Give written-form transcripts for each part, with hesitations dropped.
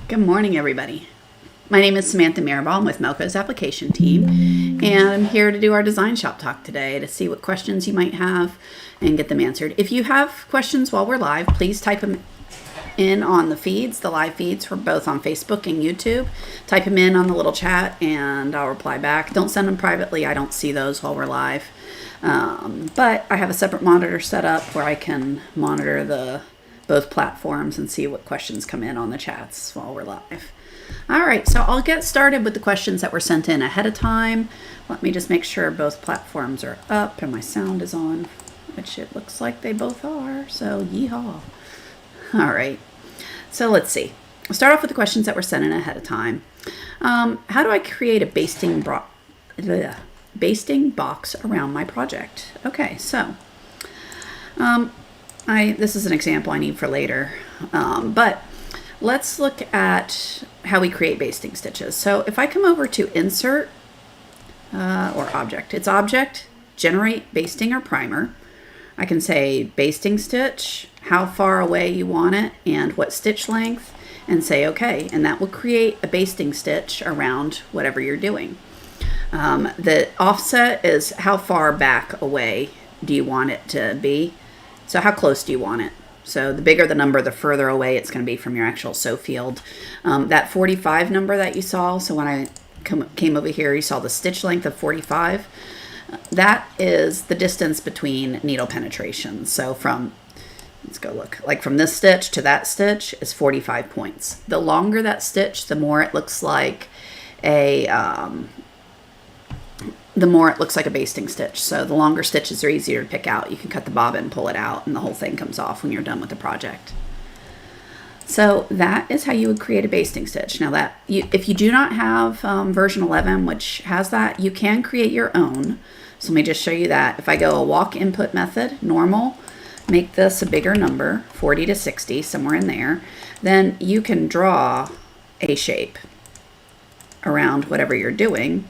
Good morning, everybody. My name is Samantha Mirabal. I'm with Melco's application team, and I'm here to do our DesignShop Talk today to see what questions you might have and get them answered. If you have questions while we're live, please type them in on the feeds, the live feeds for both on Facebook and YouTube. Type them in on the little chat and I'll reply back. Don't send them privately. I don't see those while we're live. But I have a separate monitor set up where I can monitor both platforms and see what questions come in on the chats while we're live. All right, so I'll get started with the questions that were sent in ahead of time. Let me just make sure both platforms are up and my sound is on, which it looks like they both are, so yeehaw. All right, so let's see. I'll start off with the questions that were sent in ahead of time. How do I create a basting box around my project? Okay, so this is an example I need for later, but let's look at how we create basting stitches. So if I come over to Insert or Object, it's Object, Generate Basting or Primer. I can say basting stitch, how far away you want it, and what stitch length, and say OK, and that will create a basting stitch around whatever you're doing. The offset is how far back away do you want it to be. So how close do you want it? So the bigger the number, the further away it's going to be from your actual sew field. That 45 number that you saw, so when I came over here, you saw the stitch length of 45. That is the distance between needle penetrations. So let's go look, like from this stitch to that stitch is 45 points. The longer that stitch, the more it looks like a basting stitch. So the longer stitches are easier to pick out. You can cut the bobbin, pull it out, and the whole thing comes off when you're done with the project. So that is how you would create a basting stitch. Now if you do not have version 11, which has that, you can create your own. So let me just show you that. If I go a walk input method, normal, make this a bigger number, 40 to 60, somewhere in there, then you can draw a shape around whatever you're doing.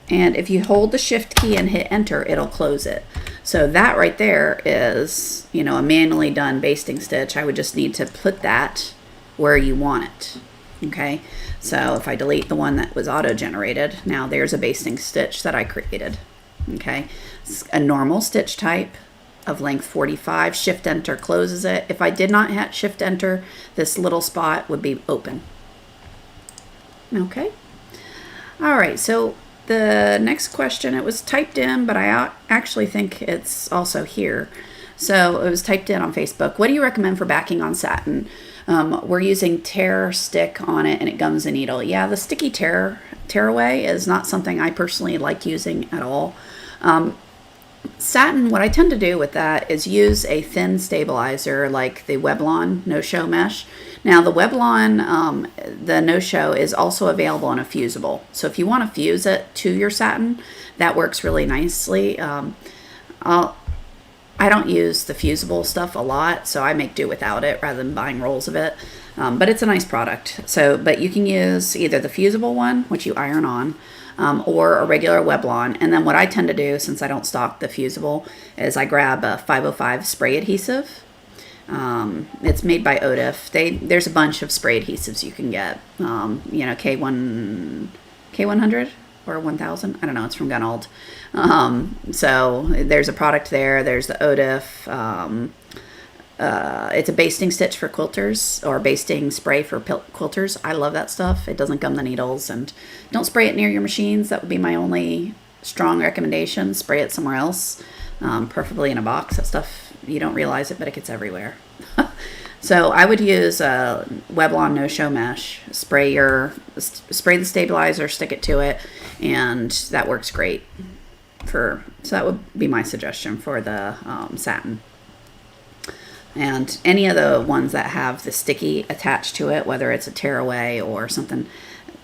And if you hold the shift key and hit enter, it'll close it. So that right there is, a manually done basting stitch. I would just need to put that where you want it. Okay. So if I delete the one that was auto-generated, now there's a basting stitch that I created. Okay. It's a normal stitch type of length 45. Shift enter closes it. If I did not hit shift enter, this little spot would be open. Okay. All right. So the next question, it was typed in, but I actually think it's also here. So it was typed in on Facebook. What do you recommend for backing on satin? We're using tear stick on it and it gums the needle. Yeah, the sticky tearaway is not something I personally like using at all. Satin, what I tend to do with that is use a thin stabilizer like the Weblon no-show mesh. Now the Weblon, the no-show is also available in a fusible. So if you want to fuse it to your satin, that works really nicely. I don't use the fusible stuff a lot, so I make do without it rather than buying rolls of it. But it's a nice product. But you can use either the fusible one, which you iron on, or a regular Weblon. And then what I tend to do, since I don't stock the fusible, is I grab a 505 spray adhesive. It's made by Odif. There's a bunch of spray adhesives you can get. K100 or 1000. I don't know. It's from Gunold. So there's a product there. There's the Odif. It's a basting stitch for quilters, or basting spray for quilters. I love that stuff. It doesn't gum the needles, and don't spray it near your machines. That would be my only strong recommendation. Spray it somewhere else, preferably in a box. That stuff, you don't realize it, but it gets everywhere. So I would use a Weblon no-show mesh. Spray the stabilizer, stick it to it, and that works great. So that would be my suggestion for the satin. And any of the ones that have the sticky attached to it, whether it's a tearaway or something,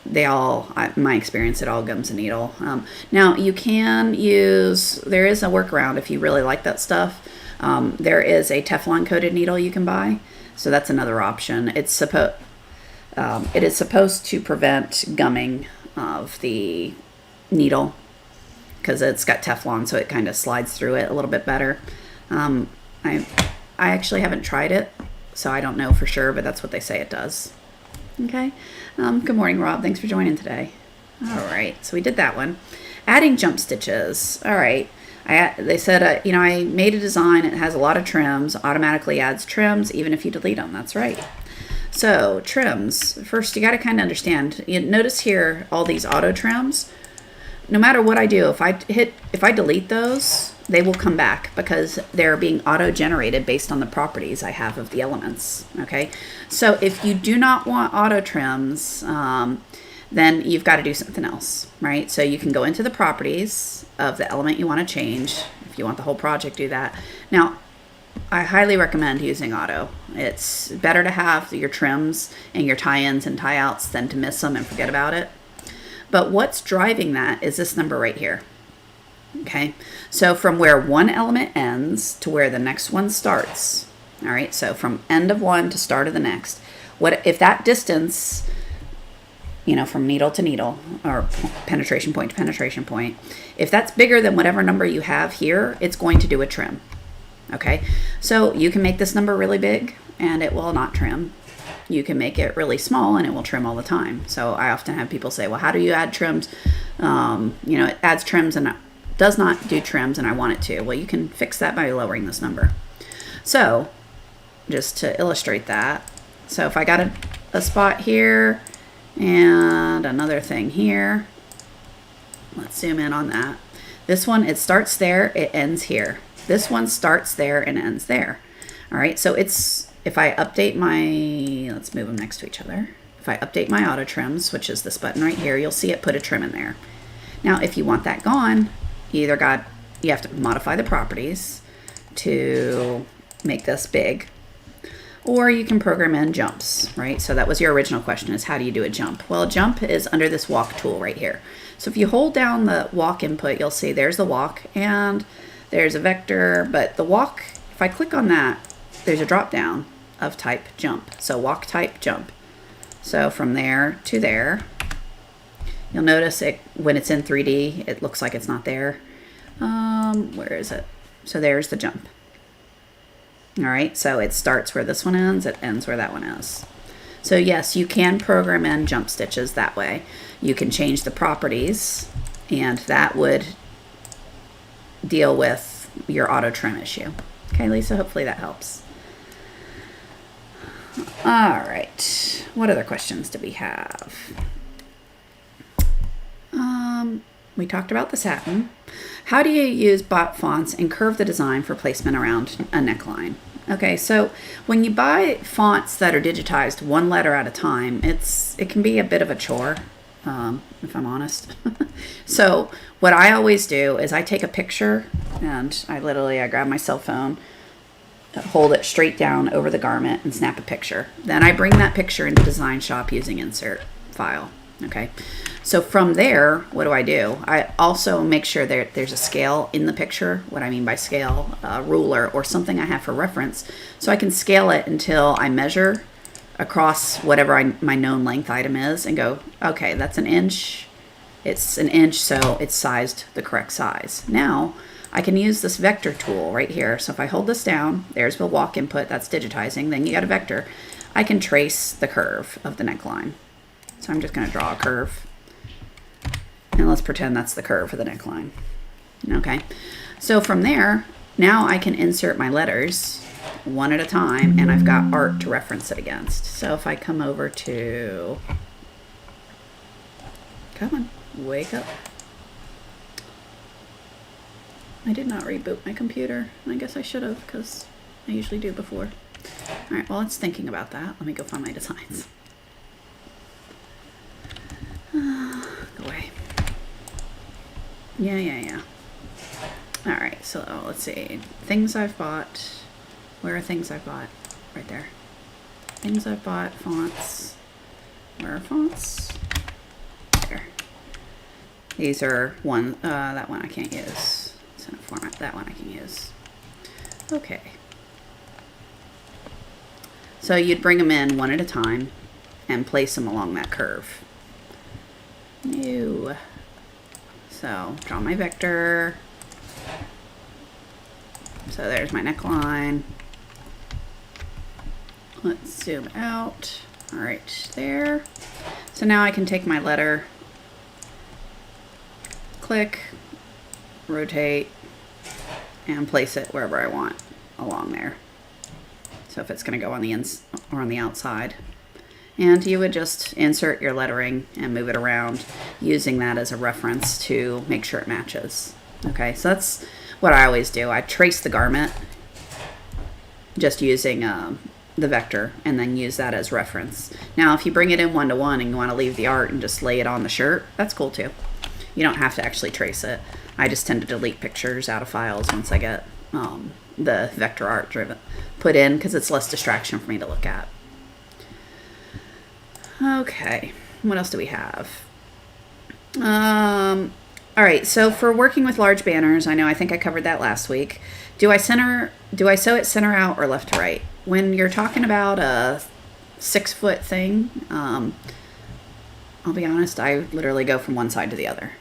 in my experience, it all gums the needle. Now you can there is a workaround if you really like that stuff. There is a Teflon coated needle you can buy. So that's another option. It is supposed to prevent gumming of the needle because it's got Teflon, so it kind of slides through it a little bit better. I actually haven't tried it, So I don't know for sure, but that's what they say it does. Okay. Good morning, Rob. Thanks for joining today. All right. So we did that one. Adding jump stitches. All right. They said, I made a design. It has a lot of trims. Automatically adds trims, even if you delete them. That's right. So trims. First, you got to kind of understand. You notice here all these auto trims. No matter what I do, if I delete those, they will come back because they're being auto-generated based on the properties I have of the elements. Okay. So if you do not want auto trims, then you've got to do something else, right? So you can go into the properties of the element you want to change. If you want the whole project, do that. Now, I highly recommend using auto. It's better to have your trims and your tie-ins and tie-outs than to miss them and forget about it. But what's driving that is this number right here. Okay, so from where one element ends to where the next one starts. All right, so from end of one to start of the next. What if that distance, from needle to needle or penetration point to penetration point, if that's bigger than whatever number you have here, it's going to do a trim. Okay, so you can make this number really big and it will not trim. You can make it really small and it will trim all the time. So I often have people say, well, how do you add trims? It adds trims and does not do trims and I want it to. Well, you can fix that by lowering this number. So just to illustrate that. So if I got a spot here and another thing here, let's zoom in on that. This one, it starts there, it ends here. This one starts there and ends there. All right, so if I update let's move them next to each other. If I update my auto trims, which is this button right here, you'll see it put a trim in there. Now, if you want that gone, you have to modify the properties to make this big, or you can program in jumps, right? So that was your original question, is how do you do a jump? Well, a jump is under this walk tool right here. So if you hold down the walk input, you'll see there's the walk and there's a vector, but the walk, if I click on that, there's a drop down of type jump. So walk type jump. So from there to there, you'll notice it when it's in 3D, it looks like it's not there. Where is it? So there's the jump. All right, so it starts where this one ends, it ends where that one is. So yes, you can program in jump stitches that way. You can change the properties and that would deal with your auto trim issue. Okay, Lisa, hopefully that helps. All right, what other questions do we have? We talked about the satin. How do you use bot fonts and curve the design for placement around a neckline? Okay, so when you buy fonts that are digitized one letter at a time, it can be a bit of a chore, if I'm honest. So what I always do is I take a picture and I grab my cell phone, hold it straight down over the garment and snap a picture. Then I bring that picture into DesignShop using insert file. Okay, so from there, what do? I also make sure there's a scale in the picture. What I mean by scale, a ruler or something I have for reference, so I can scale it until I measure across whatever my known length item is and go, okay, that's an inch. It's an inch, so it's sized the correct size. Now I can use this vector tool right here. So if I hold this down, there's the walk input, that's digitizing. Then you got a vector. I can trace the curve of the neckline. So I'm just going to draw a curve. And let's pretend that's the curve of the neckline. Okay. So from there, now I can insert my letters one at a time, and I've got art to reference it against. So if I come over to, come on, wake up. I did not reboot my computer. I guess I should have, because I usually do before. All right, well, it's thinking about that. Let me go find my designs. Go away. Yeah. All right, so let's see. Things I've bought. Where are things I've bought? Right there. Things I've bought, fonts. Where are fonts? There. These are that one I can't use. It's in a format. That one I can use. Okay. So you'd bring them in one at a time and place them along that curve. New. So draw my vector. So there's my neckline. Let's zoom out. All right, there. So now I can take my letter, click, rotate, and place it wherever I want along there. So if it's going to go on the ins or on the outside. And you would just insert your lettering and move it around using that as a reference to make sure it matches. Okay, so that's what I always do. I trace the garment just using the vector and then use that as reference. Now, if you bring it in one-to-one and you want to leave the art and just lay it on the shirt, that's cool too. You don't have to actually trace it. I just tend to delete pictures out of files once I get the vector art driven put in because it's less distraction for me to look at. Okay, what else do we have? All right, so for working with large banners, I think I covered that last week. Do I sew it center out or left to right? When you're talking about a 6-foot thing, I'll be honest, I literally go from one side to the other.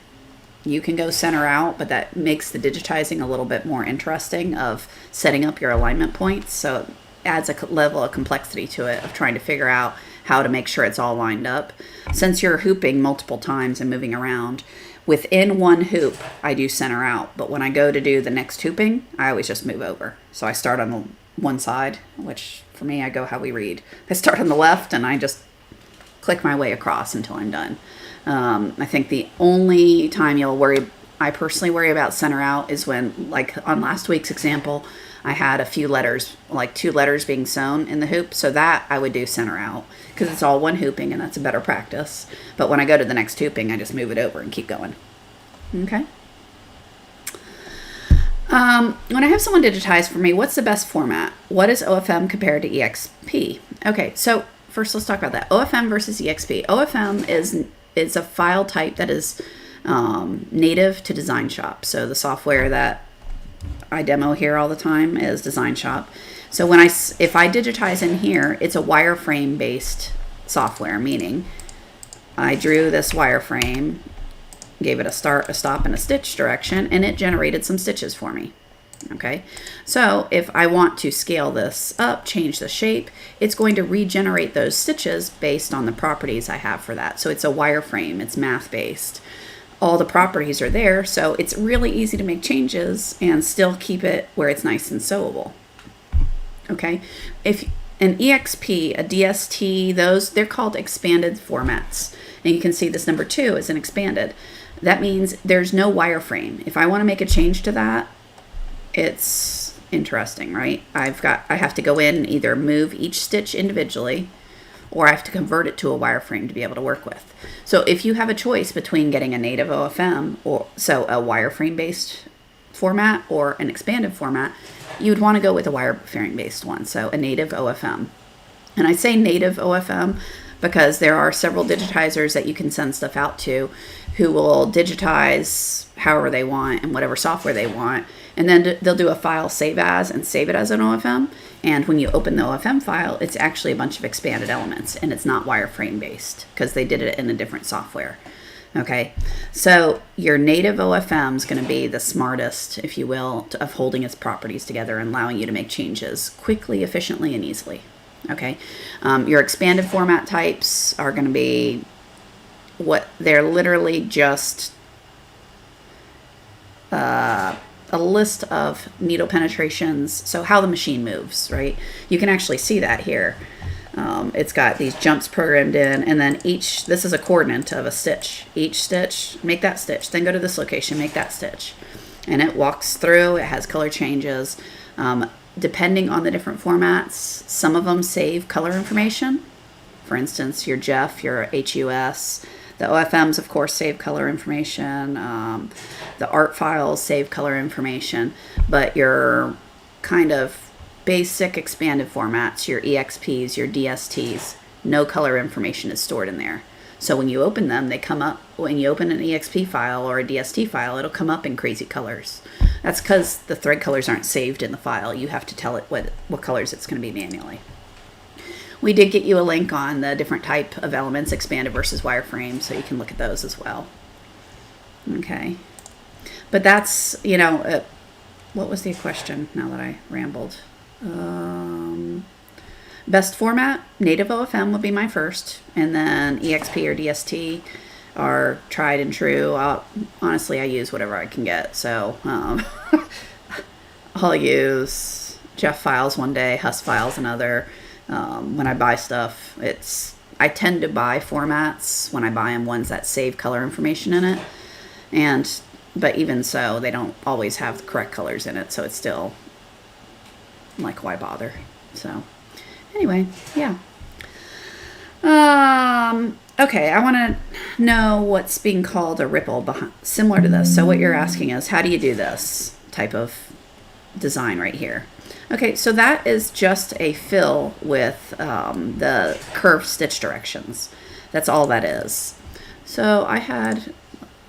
You can go center out, but that makes the digitizing a little bit more interesting of setting up your alignment points. So it adds a level of complexity to it of trying to figure out how to make sure it's all lined up. Since you're hooping multiple times and moving around, within one hoop, I do center out. But when I go to do the next hooping, I always just move over. So I start on the one side, which for me, I go how we read. I start on the left and I just click my way across until I'm done. I think the only time I personally worry about center out is when, like on last week's example, I had a few letters, like 2 letters being sewn in the hoop. So that I would do center out because it's all one hooping and that's a better practice. But when I go to the next hooping, I just move it over and keep going. Okay. When I have someone digitize for me, what's the best format? What is OFM compared to EXP? Okay, so first let's talk about that. OFM versus EXP. OFM is a file type that is native to DesignShop. So the software that I demo here all the time is DesignShop. So if I digitize in here, it's a wireframe based software, meaning I drew this wireframe, gave it a start, a stop, and a stitch direction, and it generated some stitches for me. Okay, so if I want to scale this up, change the shape, it's going to regenerate those stitches based on the properties I have for that. So it's a wireframe, it's math based. All the properties are there, so it's really easy to make changes and still keep it where it's nice and sewable. Okay, if an EXP, a DST, they're called expanded formats. And you can see this number 2 is an expanded. That means there's no wireframe. If I want to make a change to that, it's interesting, right? I have to go in and either move each stitch individually or I have to convert it to a wireframe to be able to work with. So if you have a choice between getting a native OFM or so a wireframe based format or an expanded format, you would want to go with a wireframe based one. So a native OFM. And I say native OFM because there are several digitizers that you can send stuff out to who will digitize however they want and whatever software they want. And then they'll do a file save as and save it as an OFM. And when you open the OFM file, it's actually a bunch of expanded elements and it's not wireframe based because they did it in a different software. Okay, so your native OFM is going to be the smartest, if you will, of holding its properties together and allowing you to make changes quickly, efficiently, and easily. Okay, your expanded format types are going to be they're literally just a list of needle penetrations, so how the machine moves, right? You can actually see that here. It's got these jumps programmed in, and then this is a coordinate of a stitch. Each stitch, make that stitch, then go to this location, make that stitch. And it walks through, it has color changes. Depending on the different formats, some of them save color information. For instance, your Jeff, your HUS. The OFMs, of course, save color information. The art files save color information. But your kind of basic expanded formats, your EXPs, your DSTs, no color information is stored in there. So when you open them, they come up. When you open an EXP file or a DST file, it'll come up in crazy colors. That's because the thread colors aren't saved in the file. You have to tell it what colors it's going to be manually. We did get you a link on the different type of elements, expanded versus wireframe, so you can look at those as well. Okay. But that's, what was the question now that I rambled? Best format, native OFM would be my first, and then EXP or DST are tried and true. Honestly, I use whatever I can get. So I'll use Jeff files one day, Hus files another. When I buy stuff, I tend to buy formats when I buy them, ones that save color information in it. But even so, they don't always have the correct colors in it. So it's still like, why bother? So anyway, yeah. Okay, I want to know what's being called a ripple similar to this. So what you're asking is, how do you do this type of design right here? Okay, so that is just a fill with the curved stitch directions. That's all that is. So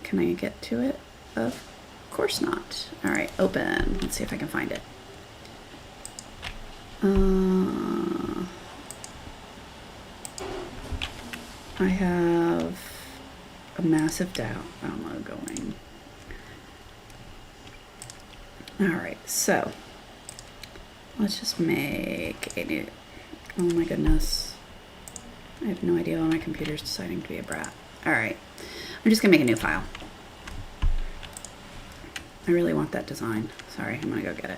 can I get to it? Of course not. All right, open. Let's see if I can find it. I have a massive download going. All right, so let's just make a new, oh my goodness. I have no idea why my computer's deciding to be a brat. All right, I'm just gonna make a new file. I really want that design. Sorry, I'm gonna go get it.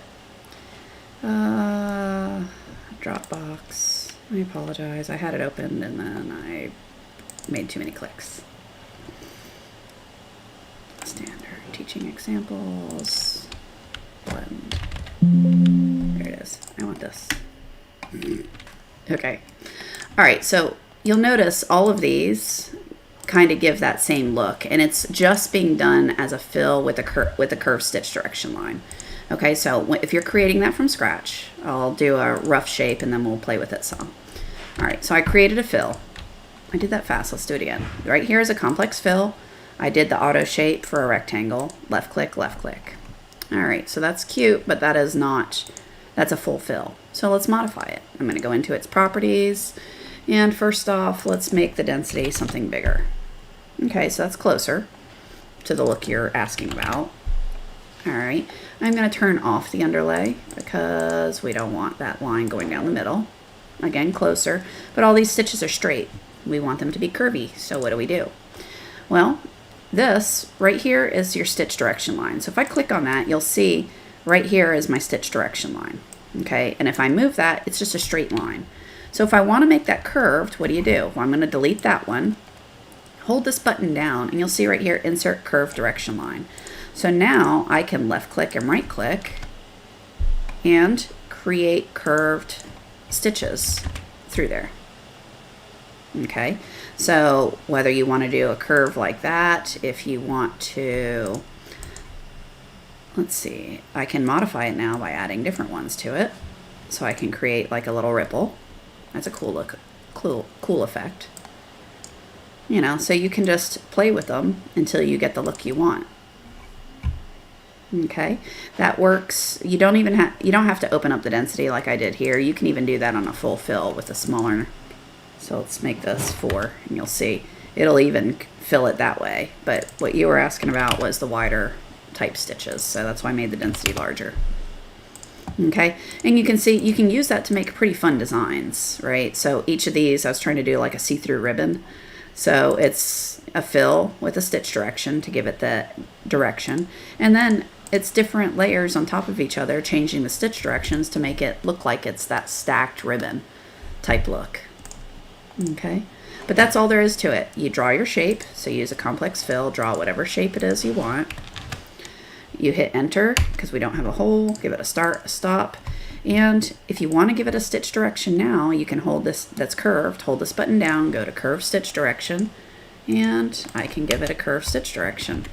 Dropbox, I apologize. I had it opened and then I made too many clicks. Standard teaching examples, blend. There it is. I want this. Okay. All right. So you'll notice all of these kind of give that same look, and it's just being done as a fill with a curved stitch direction line. Okay. So if you're creating that from scratch, I'll do a rough shape and then we'll play with it some. All right. So I created a fill. I did that fast. Let's do it again. Right here is a complex fill. I did the auto shape for a rectangle. Left click, left click. All right, so that's cute, but that's a full fill. So let's modify it. I'm going to go into its properties. And first off, let's make the density something bigger. Okay, so that's closer to the look you're asking about. All right, I'm going to turn off the underlay because we don't want that line going down the middle. Again, closer, but all these stitches are straight. We want them to be curvy, so what do? Well, this right here is your stitch direction line. So if I click on that, you'll see right here is my stitch direction line. Okay, and if I move that, it's just a straight line. So if I want to make that curved, what do? Well, I'm going to delete that one, hold this button down, and you'll see right here, insert curved direction line. So now I can left click and right click and create curved stitches through there. Okay, so whether you want to do a curve like that, if you want to, let's see, I can modify it now by adding different ones to it. So I can create like a little ripple. That's a cool look, cool effect. You know, so you can just play with them until you get the look you want. Okay, that works. You don't have to open up the density like I did here. You can even do that on a full fill with a smaller. So let's make this 4, and you'll see it'll even fill it that way. But what you were asking about was the wider type stitches, so that's why I made the density larger. Okay, and you can see you can use that to make pretty fun designs, right? So each of these, I was trying to do like a see-through ribbon. So it's a fill with a stitch direction to give it the direction, and then it's different layers on top of each other, changing the stitch directions to make it look like it's that stacked ribbon type look. Okay, but that's all there is to it. You draw your shape, so use a complex fill, draw whatever shape it is you want. You hit enter because we don't have a hole, give it a start, a stop. And if you want to give it a stitch direction now, you can hold this, that's curved, hold this button down, go to curved stitch direction, and I can give it a curved stitch direction.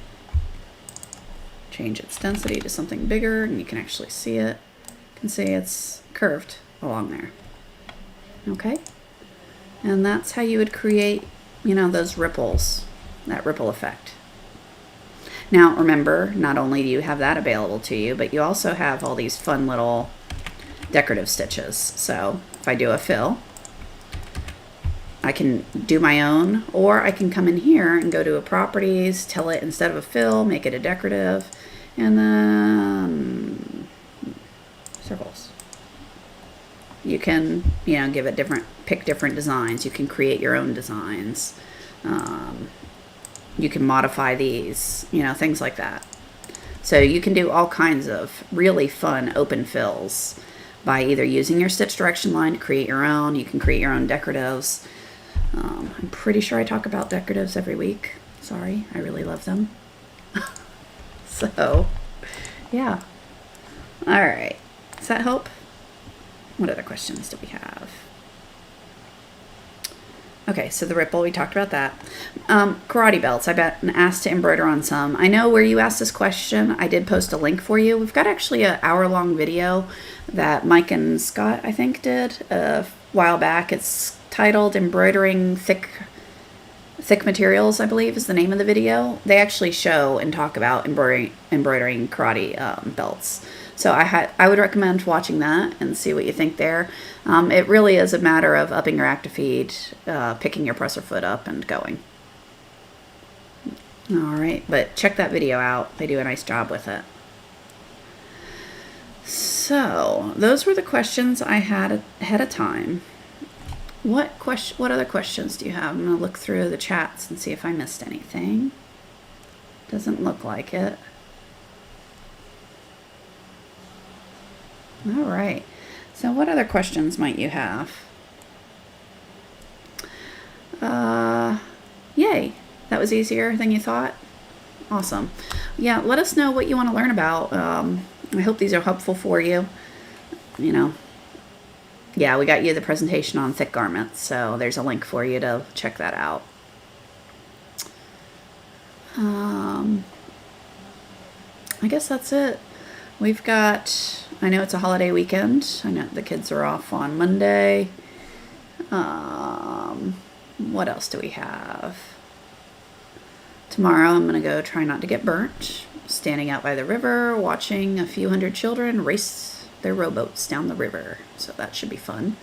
Change its density to something bigger, and you can actually see it. You can see it's curved along there. Okay? And that's how you would create, you know, those ripples, that ripple effect. Now, remember, not only do you have that available to you, but you also have all these fun little decorative stitches. So if I do a fill, I can do my own, or I can come in here and go to a properties, tell it instead of a fill, make it a decorative, and then circles. You can, give it pick different designs. You can create your own designs. You can modify these, things like that. So you can do all kinds of really fun open fills by either using your stitch direction line to create your own. You can create your own decoratives. I'm pretty sure I talk about decoratives every week. Sorry, I really love them. So, yeah. All right. Does that help? What other questions do we have? Okay, so the ripple, we talked about that. Karate belts, I've been asked to embroider on some. I know where you asked this question. I did post a link for you. We've got actually an hour-long video that Mike and Scott, I think, did a while back. It's titled Embroidering Thick Materials, I believe is the name of the video. They actually show and talk about embroidering karate belts. So I would recommend watching that and see what you think there. It really is a matter of upping your active feed, picking your presser foot up and going. All right, but check that video out. They do a nice job with it. So those were the questions I had ahead of time. What other questions do you have? I'm going to look through the chats and see if I missed anything. Doesn't look like it. All right. So what other questions might you have? Yay. That was easier than you thought. Awesome. Yeah, let us know what you want to learn about. I hope these are helpful for you. Yeah, we got you the presentation on thick garments, so there's a link for you to check that out. I guess that's it. We've got, I know it's a holiday weekend. I know the kids are off on Monday. What else do we have? Tomorrow I'm going to go try not to get burnt. Standing out by the river, watching a few hundred children race their rowboats down the river. So that should be fun.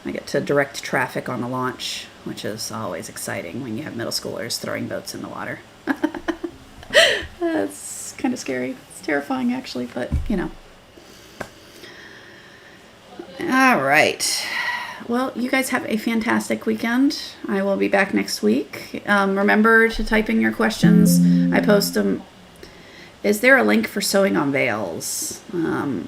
I get to direct traffic on the launch, which is always exciting when you have middle schoolers throwing boats in the water. That's kind of scary. It's terrifying, actually, but, All right. Well, you guys have a fantastic weekend. I will be back next week. Remember to type in your questions. I post them. Is there a link for sewing on veils? I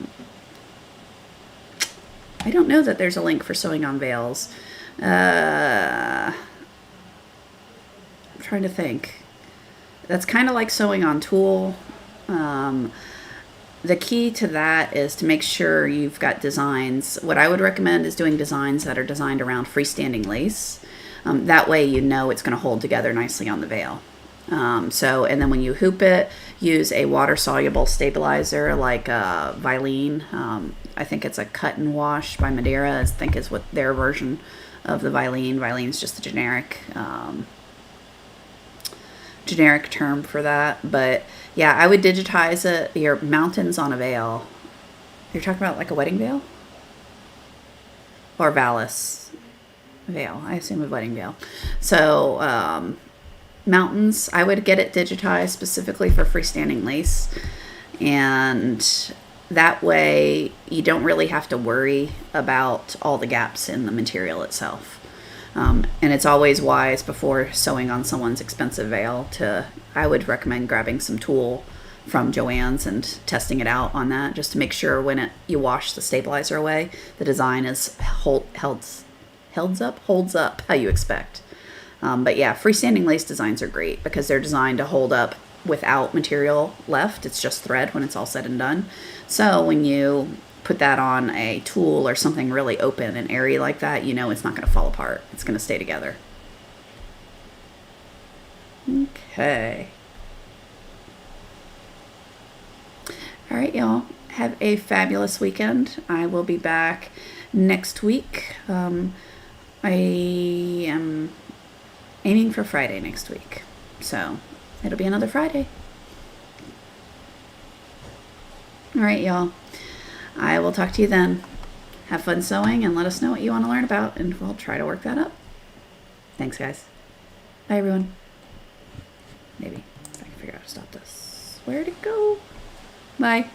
don't know that there's a link for sewing on veils. I'm trying to think. That's kind of like sewing on tulle. The key to that is to make sure you've got designs. What I would recommend is doing designs that are designed around freestanding lace. That way you know it's going to hold together nicely on the veil. And then when you hoop it, use a water-soluble stabilizer like Vilene. I think it's a cut and wash by Madeira, I think is what their version of the Vilene. Vilene's just a generic term for that. But yeah, I would digitize it. Your mountains on a veil. You're talking about like a wedding veil? Or valise veil. I assume a wedding veil. So, mountains, I would get it digitized specifically for freestanding lace. And that way you don't really have to worry about all the gaps in the material itself. And it's always wise before sewing on someone's expensive veil I would recommend grabbing some tulle from Joann's and testing it out on that just to make sure when you wash the stabilizer away, the design is holds up how you expect. But yeah, freestanding lace designs are great because they're designed to hold up without material left. It's just thread when it's all said and done. So when you put that on a tulle or something really open and airy like that, it's not going to fall apart. It's going to stay together. Okay. All right, y'all. Have a fabulous weekend. I will be back next week. I am aiming for Friday next week. So it'll be another Friday. All right, y'all. I will talk to you then. Have fun sewing and let us know what you want to learn about, and we'll try to work that up. Thanks, guys. Bye, everyone. Maybe if I can figure out how to stop this. Where'd it go? Bye.